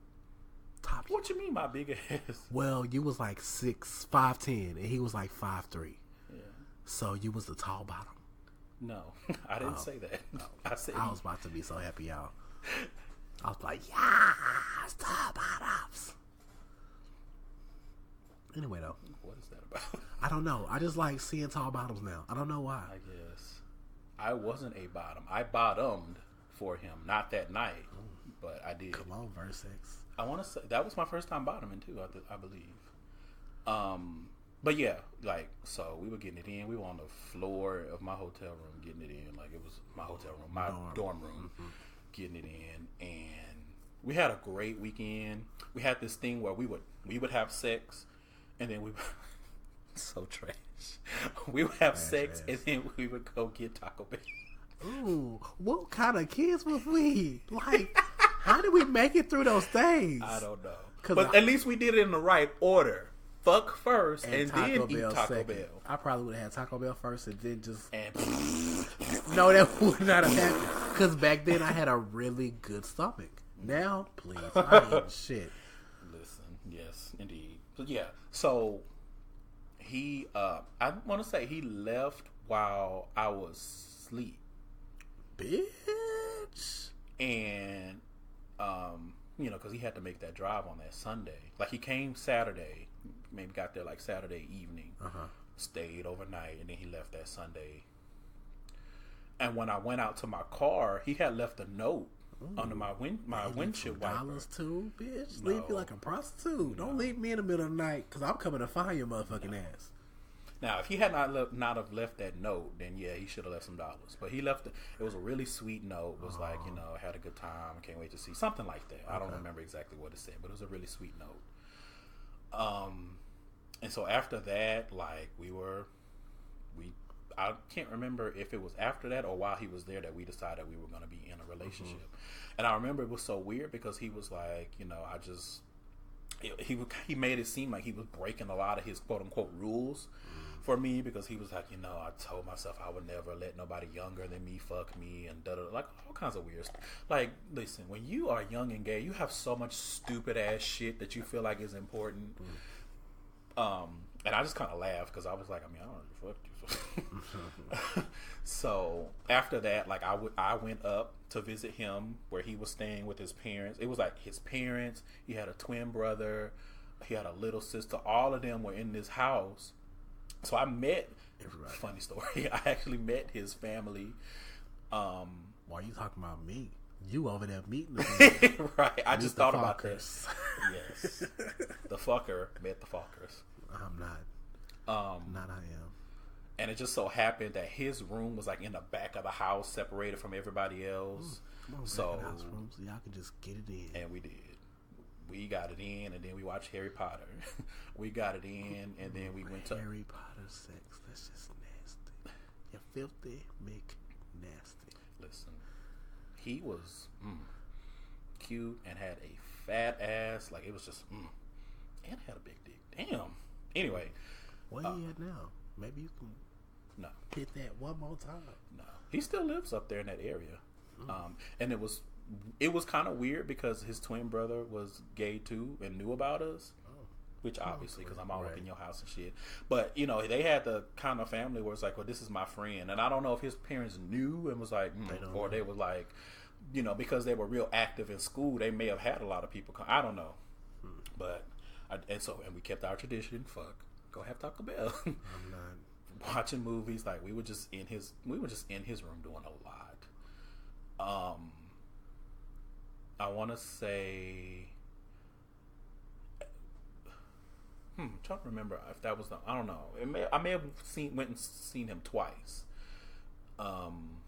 top you? What you mean by big ass? Well, you was like 5'10", and he was like 5'3". Yeah. So you was the tall bottom. No, I didn't say that. I said I was about to be so happy, y'all. I was like, yes, tall bottoms. Anyway, though. What is that about? I don't know. I just like seeing tall bottoms now. I don't know why. I guess. I wasn't a bottom. I bottomed for him. Not that night, but I did. Come on, verse 6. I want to say, that was my first time bottoming, too, I believe. But yeah, like, so we were getting it in. We were on the floor of my hotel room getting it in. Like, it was my hotel room, my dorm room, getting it in. And we had a great weekend. We had this thing where we would have sex, and then we so trash. We would have sex, and then we would go get Taco Bell. Ooh, what kind of kids was we? Like, how did we make it through those things? I don't know. But at least we did it in the right order. Fuck first, and then eat Taco second. Bell. I probably would have had Taco Bell first, and then just... No, that would not have happened. Because back then, I had a really good stomach. Now, please, I ain't eating shit. Listen, yes, indeed. But yeah, so he, I want to say he left while I was asleep. Bitch. And, because he had to make that drive on that Sunday. Like, he came Saturday, maybe got there like Saturday evening, stayed overnight, and then he left that Sunday. And when I went out to my car, he had left a note under my windshield wiper. Dollars too, bitch. No. Leave me like a prostitute. Don't leave me in the middle of the night because I'm coming to find your motherfucking ass. Now, if he had not have left that note, then yeah, he should have left some dollars. But he left it. It was a really sweet note. It was like, you know, had a good time. Can't wait to see something like that. I don't remember exactly what it said, but it was a really sweet note. And so after that, like I can't remember if it was after that or while he was there that we decided we were going to be in a relationship. Mm-hmm. And I remember it was so weird because he was like, you know, he made it seem like he was breaking a lot of his quote unquote rules for me, because he was like, you know, I told myself I would never let nobody younger than me fuck me and like all kinds of weird stuff. Like, listen, when you are young and gay, you have so much stupid ass shit that you feel like is important. And I just kind of laughed because I was like, I mean, I don't know, fuck you. So after that, like I went up to visit him where he was staying with his parents. It was like his parents. He had a twin brother. He had a little sister. All of them were in this house. So I met. Funny story. I actually met his family. Why are you talking about me? You over there meeting the right. I just thought about this. Yes. The fucker met the fuckers. I'm not. Not I am. And it just so happened that his room was like in the back of the house, separated from everybody else. So house room, so y'all could just get it in. And we did. We got it in, and then we watched Harry Potter. We got it in, and then we went to Harry Potter sex. That's just nasty. You're filthy, nasty. Listen, he was cute and had a fat ass. Like, it was just and had a big dick. Damn. Anyway, where he at now? Maybe you can hit that one more time. No, he still lives up there in that area. And it was kind of weird because his twin brother was gay too and knew about us. Which obviously, because I'm all up in your house and shit. But, you know, they had the kind of family where it's like, well, this is my friend. And I don't know if his parents knew and was like, or they were like, you know, because they were real active in school, they may have had a lot of people come. I don't know. But, and we kept our tradition. Fuck. Go have Taco Bell. I'm not watching movies. Like, we were just in his room doing a lot. I want to say, I'm trying to remember if that was I don't know. I may have went and seen him twice. And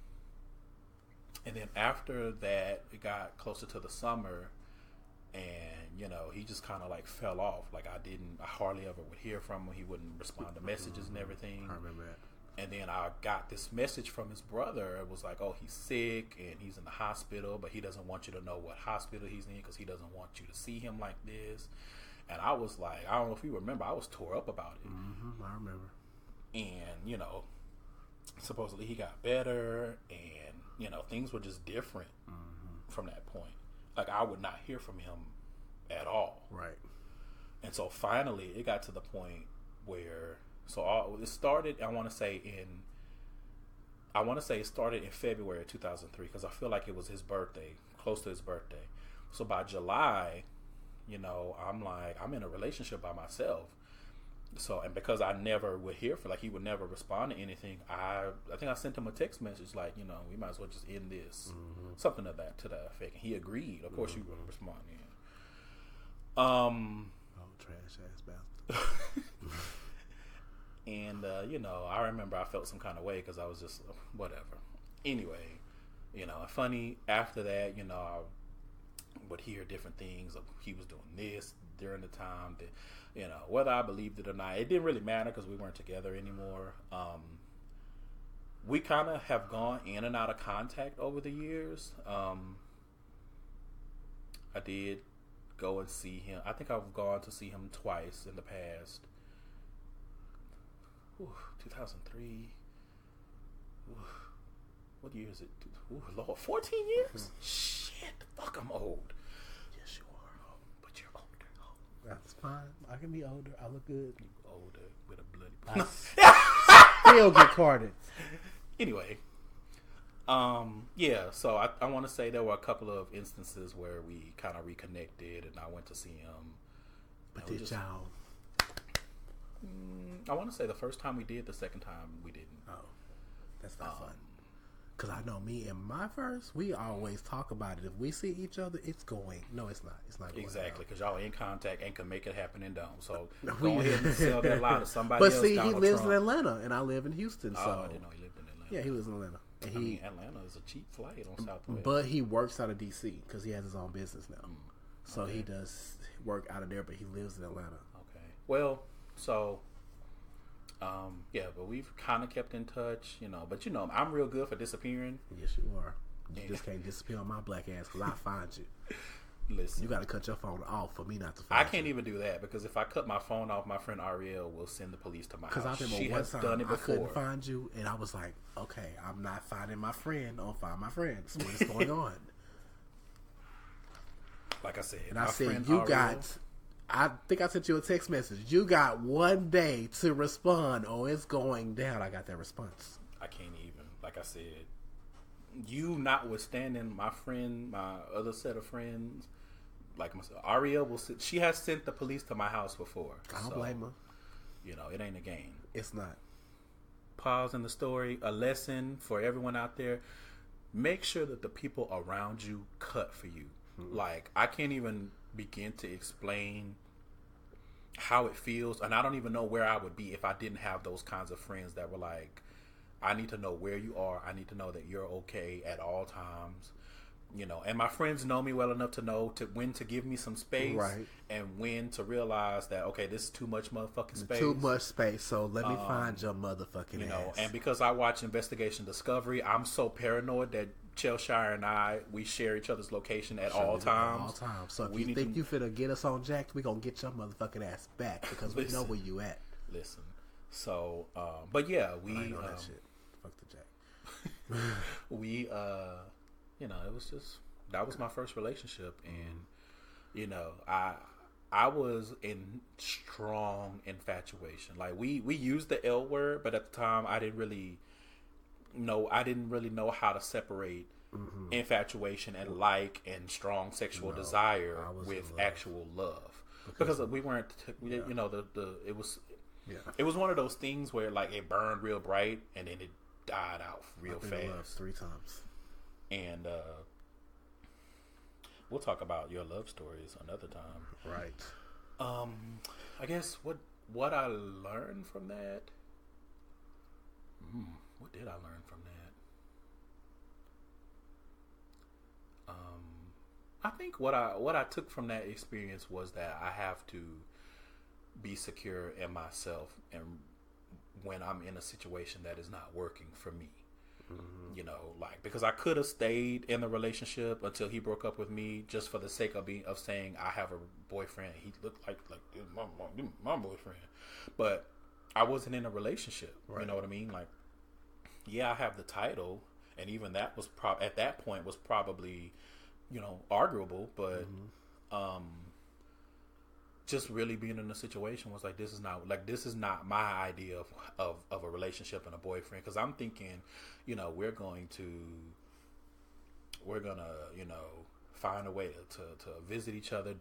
then after that, it got closer to the summer, and you know, he just kind of like fell off. Like I hardly ever would hear from him. He wouldn't respond to messages and everything. I remember that. And then I got this message from his brother. It was like, oh, he's sick and he's in the hospital, but he doesn't want you to know what hospital he's in because he doesn't want you to see him like this. And I was like, I don't know if you remember, I was tore up about it. I remember. And, you know, supposedly he got better and, you know, things were just different from that point. Like, I would not hear from him at all. Right. And so finally it got to the point where... it started, I want to say it started in February of 2003 because I feel like it was his birthday, close to his birthday. So by July, you know, I'm like, I'm in a relationship by myself. So, and because I never would hear from, like, he would never respond to anything, I think I sent him a text message like, you know, we might as well just end this. Something to that effect. And he agreed. Of course you would respond in. Trash ass bastard. And, you know, I remember I felt some kind of way because I was just, whatever. Anyway, you know, funny, after that, you know, I would hear different things of he was doing this during the time that, you know, whether I believed it or not, it didn't really matter because we weren't together anymore. We kind of have gone in and out of contact over the years. I did go and see him. I think I've gone to see him twice in the past. 2003. What year is it? Lord, 14 years? Shit, fuck, I'm old. Yes, you are. Oh, but you're older. Oh. That's fine. I can be older. I look good. You older with a bloody still get carded. Anyway, yeah. So I want to say there were a couple of instances where we kind of reconnected, and I went to see him. But did y'all? I want to say the first time we did, the second time we didn't. Oh, that's not fun. Because I know me and my first, we always talk about it. If we see each other, it's going. No, it's not. It's not going exactly, because y'all are in contact and can make it happen and don't. So go ahead and sell that lie to somebody but else. see, he Donald lives Trump. in Atlanta, and I live in Houston. So I didn't know he lived in Atlanta. Yeah, he lives in Atlanta. And I mean, Atlanta is a cheap flight on Southwest. But he works out of D.C. because he has his own business now. So he does work out of there, but he lives in Atlanta. Okay. Well, so... yeah, but we've kind of kept in touch, But I'm real good for disappearing. Yes, you are. You just can't disappear on my black ass because I find you. Listen, you got to cut your phone off for me not to find you. I can't even do that because if I cut my phone off, my friend Ariel will send the police to my house. Because She has done it before. I couldn't find you, and I was like, okay, I'm not finding my friend. I'll find my friends. What is going on? Like I said, and I said, you Ariel, got. I think I sent you a text message. You got one day to respond, or it's going down. I got that response. I can't even. Like I said, you notwithstanding my friend, my other set of friends, like myself, Ariel will. She has sent the police to my house before. I don't blame her. It ain't a game. It's not. Pause in the story. A lesson for everyone out there: make sure that the people around you cut for you. Mm-hmm. Like I can't even begin to explain how it feels, and I don't even know where I would be if I didn't have those kinds of friends that were like, I need to know where you are, I need to know that you're okay at all times, and my friends know me well enough to know when to give me some space, right, and when to realize that, okay, this is too much motherfucking space. Too much space, so let me find your motherfucking ass. And because I watch Investigation Discovery, I'm so paranoid that Chelshire and we share each other's location at all times. At all times. So if you think you finna get us on Jack, we gonna get your motherfucking ass back because we know where you at. Listen. So, but yeah, we I know that shit. Fuck the Jack. We, it was just that was my first relationship, and I was in strong infatuation. Like we used the L word, but at the time I didn't really know how to separate infatuation and and strong sexual desire with actual love, because we weren't. It was one of those things where like it burned real bright and then it died out real fast 3 times. And we'll talk about your love stories another time. Right. I guess what I learned from that. What did I learn from that? I think what I took from that experience was that I have to be secure in myself, and when I'm in a situation that is not working for me, because I could have stayed in the relationship until he broke up with me just for the sake of saying I have a boyfriend. He looked like my boyfriend, but I wasn't in a relationship. Right. You know what I mean? Like, yeah, I have the title, and even that was at that point was probably, arguable, but just really being in a situation was like, this is not my idea of a relationship and a boyfriend, because I'm thinking, we're gonna find a way to visit each other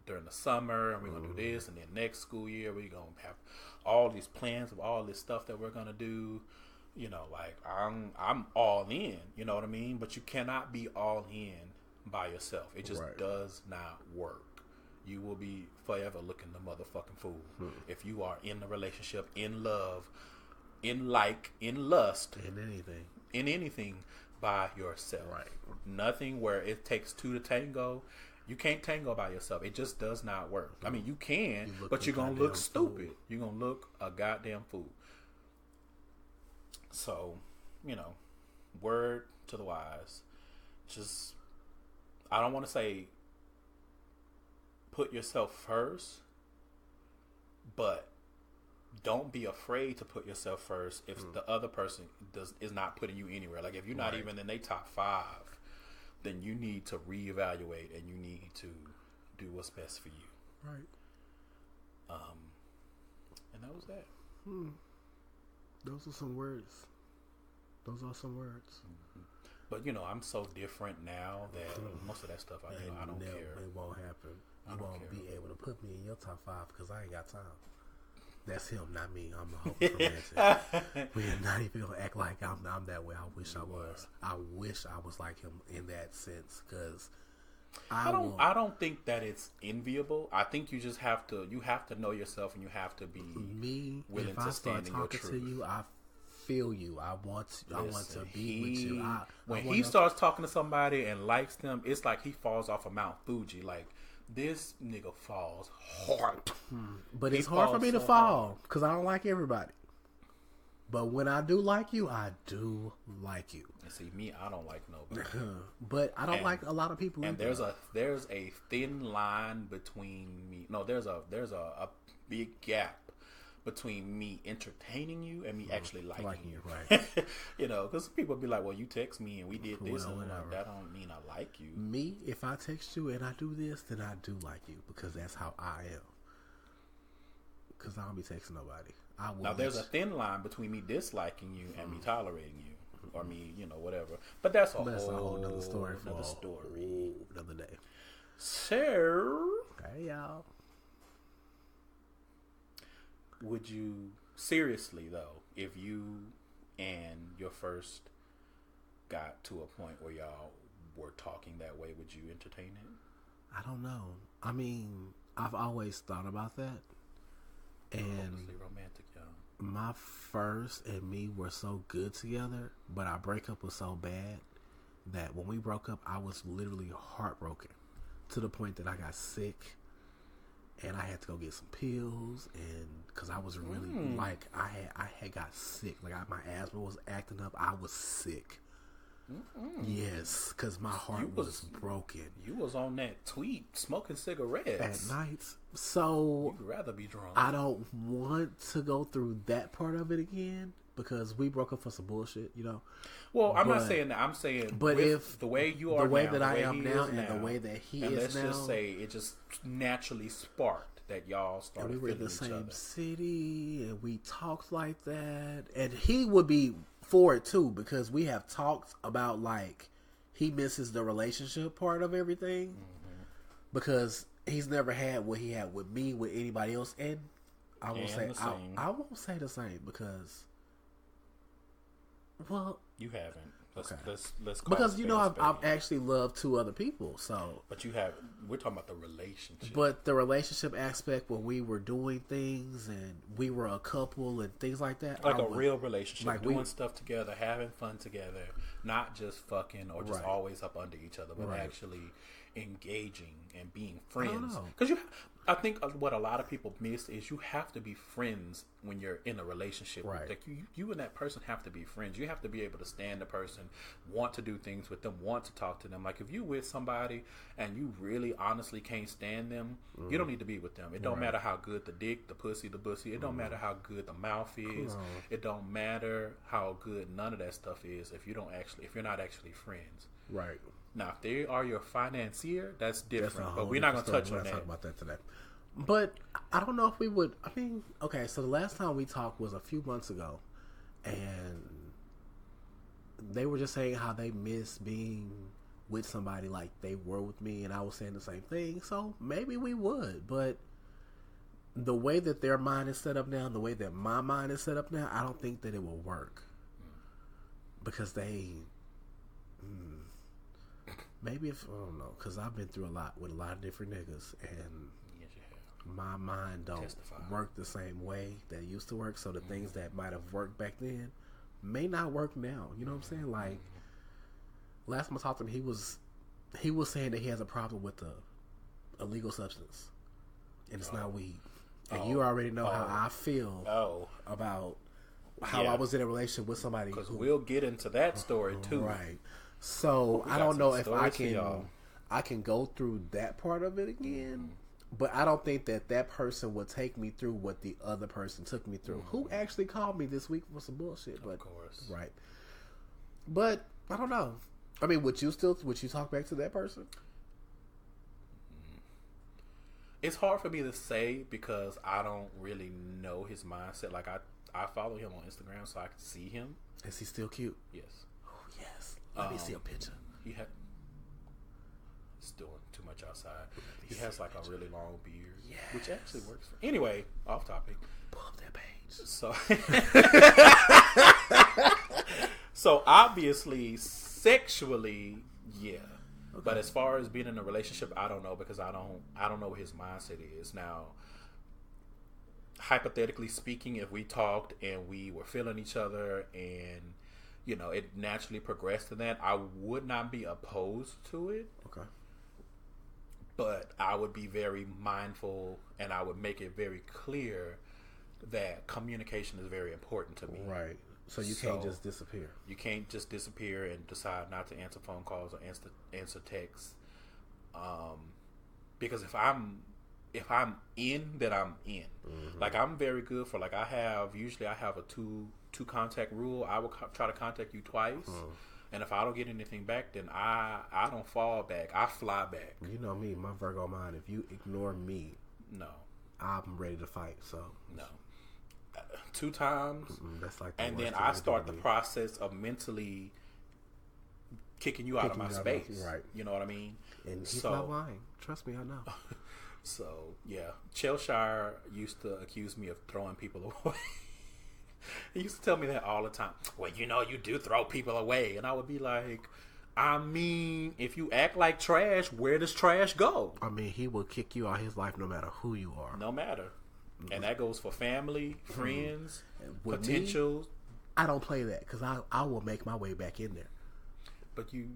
during the summer, and we're gonna do this, and then next school year we're gonna have all these plans of all this stuff that we're gonna do. I'm all in, you know what I mean? But you cannot be all in by yourself. It just does not work. You will be forever looking the motherfucking fool if you are in a relationship, in love, in lust, in anything by yourself. Right. Nothing where it takes 2 to tango. You can't tango by yourself. It just does not work. I mean, you can, but you're gonna look stupid. You're gonna look a goddamn fool. So, word to the wise. Just, I don't want to say put yourself first, but don't be afraid to put yourself first if the other person is not putting you anywhere. Like, if you're not even in their top 5, then you need to reevaluate and you need to do what's best for you. Right. And that was that. Those are some words. But I'm so different now that most of that stuff I don't care. It won't happen. You won't be able to put me in your top 5 because I ain't got time. That's him, not me. I'm a hopeless romantic. We're not even gonna act like I'm that way. I wish I was. I wish I was like him in that sense, because I don't think that it's enviable. I think you just have to know yourself, and you have to be willing to stand in your truth. If I start talking to you, I feel you. I want to be with you. When he starts talking to somebody and likes them, it's like he falls off of Mount Fuji. Like, this nigga falls hard. But it's hard for me to fall because I don't like everybody. But when I do like you, I do like you. And see, me, I don't like nobody. But I don't like a lot of people. And either. there's a thin line between me. No, there's a big gap between me entertaining you and me actually liking you. Right? You know, because people be like, "Well, you text me and we did this, and that don't mean I like you." Me, if I text you and I do this, then I do like you because that's how I am. Because I don't be texting nobody. Now, there's a thin line between me disliking you and me tolerating you, or me, whatever. But that's a whole nother story. Another day. So, okay, y'all. Would you, seriously though, if you and your first got to a point where y'all were talking that way, would you entertain it? I don't know. I mean, I've always thought about that. And romantic, y'all. My first and me were so good together, but our breakup was so bad that when we broke up, I was literally heartbroken to the point that I got sick. And I had to go get some pills, and because I was really like I had got sick, like my asthma was acting up. I was sick. Yes, because my heart was broken. You was on that tweet smoking cigarettes at nights, so you'd rather be drunk. I don't want to go through that part of it again because we broke up for some bullshit, Well, I'm not saying that. I'm saying, but if the way you are, the way now, that the I way am now, and now, the way that he and is let's now, just say it just naturally sparked that y'all started. And we were in the same other. city, and we talked like that. And he would be for it too because we have talked about like he misses the relationship part of everything because he's never had what he had with me with anybody else. And I won't say the same because. Well, you haven't. Let's call because I've actually loved two other people. So, but you have. We're talking about the relationship. But the relationship aspect, when we were doing things and we were a couple and things like that, like a real relationship, like doing stuff together, having fun together, not just fucking or just always up under each other, but actually engaging and being friends. Because I think what a lot of people miss is you have to be friends when you're in a relationship. Right. Like you and that person have to be friends. You have to be able to stand the person, want to do things with them, want to talk to them. Like if you with somebody and you really honestly can't stand them, you don't need to be with them. It don't matter how good the dick, the pussy, the bussy. It don't matter how good the mouth is. It don't matter how good none of that stuff is if you're not actually friends. Right. Now, if they are your financier, that's different. But we're not going to touch on that. Talk about that today. But I don't know if we would. I mean, okay. So the last time we talked was a few months ago, and they were just saying how they miss being with somebody like they were with me, and I was saying the same thing. So maybe we would, but the way that their mind is set up now, the way that my mind is set up now, I don't think that it will work because they. Maybe if I don't know, because I've been through a lot with a lot of different niggas, and my mind don't work the same way that it used to work. So the things that might have worked back then may not work now. You know what I'm saying? Like last time I talked to him, he was saying that he has a problem with the illegal substance, and it's not weed. And you already know how I feel about how I was in a relationship with somebody. Because we'll get into that story too, right? So I don't know if I can go through that part of it again, but I don't think that person would take me through what the other person took me through. Who actually called me this week for some bullshit? But, of course, right? But I don't know. I mean, would you talk back to that person? It's hard for me to say because I don't really know his mindset. Like I follow him on Instagram, so I can see him. Is he still cute? Yes. Oh yes. Let me see a picture. He had doing too much outside. He has like a really long beard, which actually works. Anyway, off topic. Pull up that page. So, so obviously, sexually, yeah. Okay. But as far as being in a relationship, I don't know, because I don't know what his mindset is now. Hypothetically speaking, if we talked and we were feeling each other and, you know, it naturally progressed to that, I would not be opposed to it. Okay. But I would be very mindful, and I would make it very clear that communication is very important to me. Right. So you can't just disappear. You can't just disappear and decide not to answer phone calls or answer texts. Because if I'm in, then I'm in. Mm-hmm. Like, I'm very good for, like, I have a two contact rule. I will try to contact you twice. Mm. And if I don't get anything back, then I don't fall back. I fly back. You know me, my Virgo mind. If you ignore me, no, I'm ready to fight. So no, 2 times. That's like, and then I start the process of mentally kicking you out of my space. Right. You know what I mean? And he's not lying. Trust me, I know. So yeah, Chelshire used to accuse me of throwing people away. He used to tell me that all the time. Well, you know, you do throw people away. And I would be like, I mean, if you act like trash, where does trash go? I mean, he will kick you out of his life no matter who you are. No matter. Mm-hmm. And that goes for family, friends, potentials. Me, I don't play that because I will make my way back in there. But you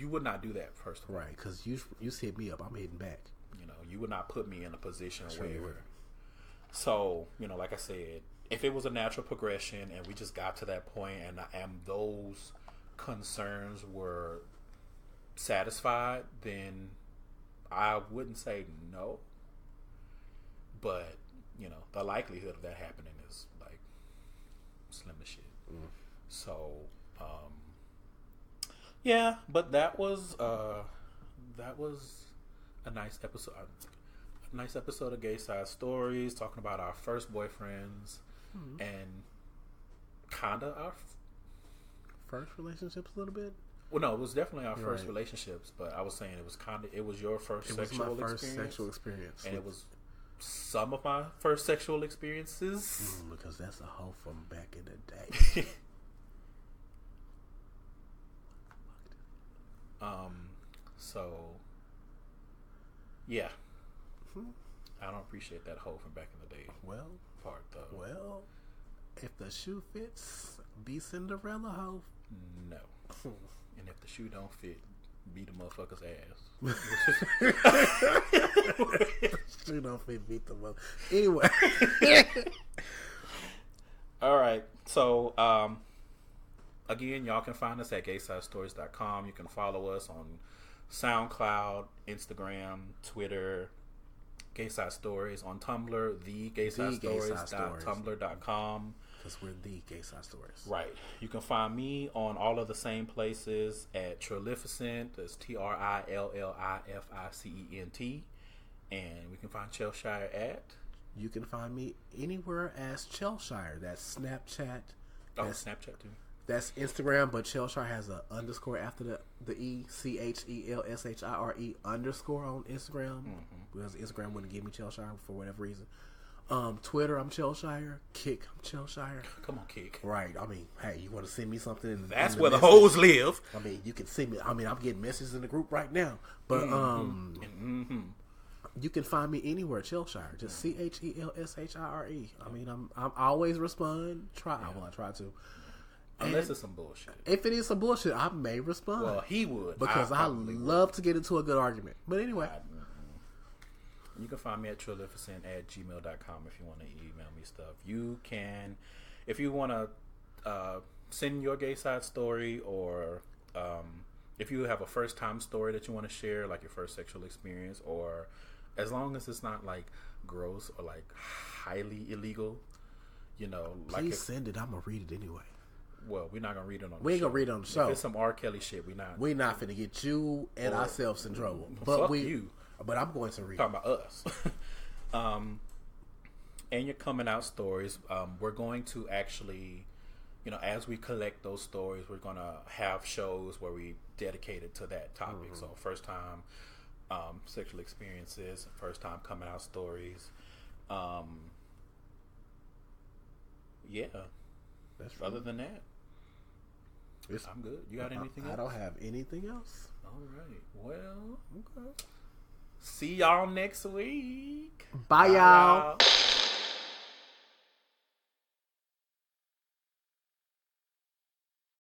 would not do that, first of all. Right, because you hit me up, I'm hitting back. You know, you would not put me in a position where... So, you know, like I said, if it was a natural progression and we just got to that point and those concerns were satisfied, then I wouldn't say no. But, you know, the likelihood of that happening is like slim as shit. Mm. So, yeah, but that was a nice episode. A nice episode of Gay Side Stories, talking about our first boyfriends. Mm-hmm. And kinda our first relationships a little bit. Well, no, it was definitely our first relationships, but I was saying it was your first sexual experience, and it was some of my first sexual experiences. Because that's a hoe from back in the day. So yeah, I don't appreciate that hoe from back in the day. Well. Part though. Well, if the shoe fits, be Cinderella hoe. No. And if the shoe don't fit, beat the motherfucker's ass. Shoe don't fit, beat the mother. Anyway. All right. So, again, y'all can find us at gaysidestories.com. You can follow us on SoundCloud, Instagram, Twitter, Gay Side Stories, on Tumblr, thegaysidestories.tumblr.com. Because we're the Gay Side Stories. Right. You can find me on all of the same places at Trillificent. That's TRILLIFICENT. And we can find Chelshire at... You can find me anywhere as Chelshire. That's Snapchat. That's Snapchat too. That's Instagram, but Chelshire has an underscore after the E, CHELSHIRE underscore on Instagram. Mm-hmm. Because Instagram wouldn't give me Chelshire for whatever reason. Twitter, I'm Chelshire. Kick, I'm Chelshire. Come on, Kick. Right. I mean, hey, you want to send me something? That's where the hoes live. I mean, you can send me. I mean, I'm getting messages in the group right now. But you can find me anywhere, Chelshire. Just CHELSHIRE. I mean, I'm always respond. I try to. Unless it's some bullshit. If it is some bullshit, I may respond. Well, he would. Because I love to get into a good argument. But anyway. You can find me at Trillificent@gmail.com if you want to email me stuff. You can, if you want to send your gay side story, or if you have a first time story that you want to share, like your first sexual experience, or as long as it's not like gross or like highly illegal, you know. Please send it. I'm going to read it anyway. Well, we're not gonna read it on the show. We ain't gonna read it on the show. If it's some R. Kelly shit, we're not finna get you and ourselves in trouble. But you. But I'm going to read. Talking about us. And your coming out stories. We're going to actually, you know, as we collect those stories, we're gonna have shows where we dedicate it to that topic. Mm-hmm. So first time sexual experiences, first time coming out stories. Yeah. That's true. Other than that, I'm good. You got anything else? I don't have anything else. All right. Well, okay. See y'all next week. Bye, y'all.